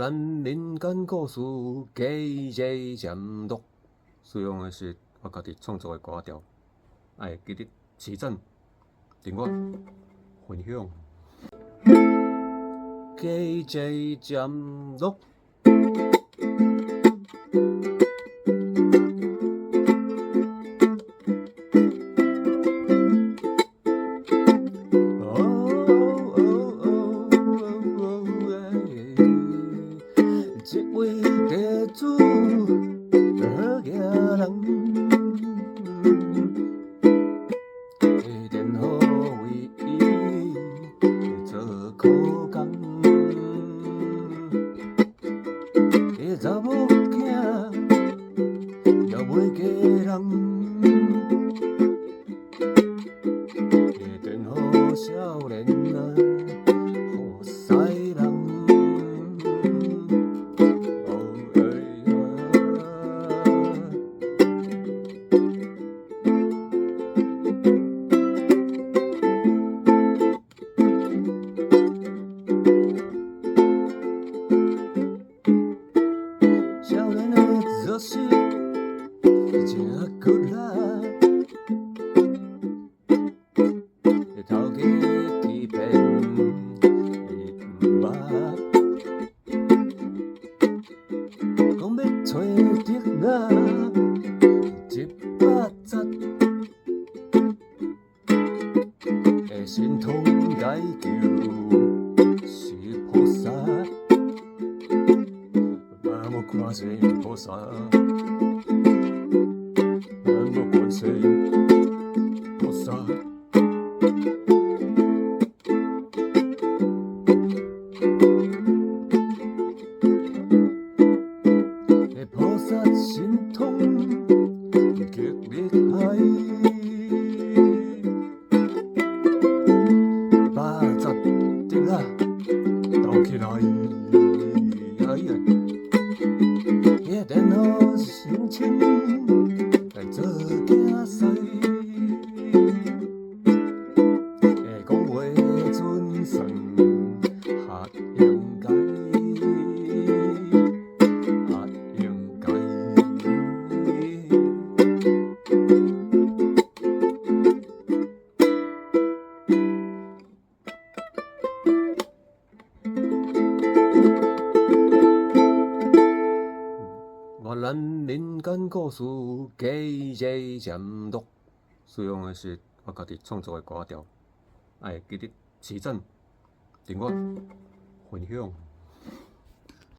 咱民间故事加一节监督，使用的是我家己创作的歌调，爱记得持赞，订阅分享。加一节监督。这位地主好野人，一定好为伊做苦工。伊查某囝也袂嫁人，一定好少年啊，好西人。少年的做事真骨力，头家欺骗伊毋捌，讲要找得我180，的神通解救是菩萨。南无观世音菩萨，南无观世音菩萨。菩萨神通极厉害，180滴啊，斗起来。一定好心情来做竞赛，会讲话准算较应该，较应该。咱民间故事加一节监督，使用的是我家己创作的歌调，爱记得持赞、订阅、分享。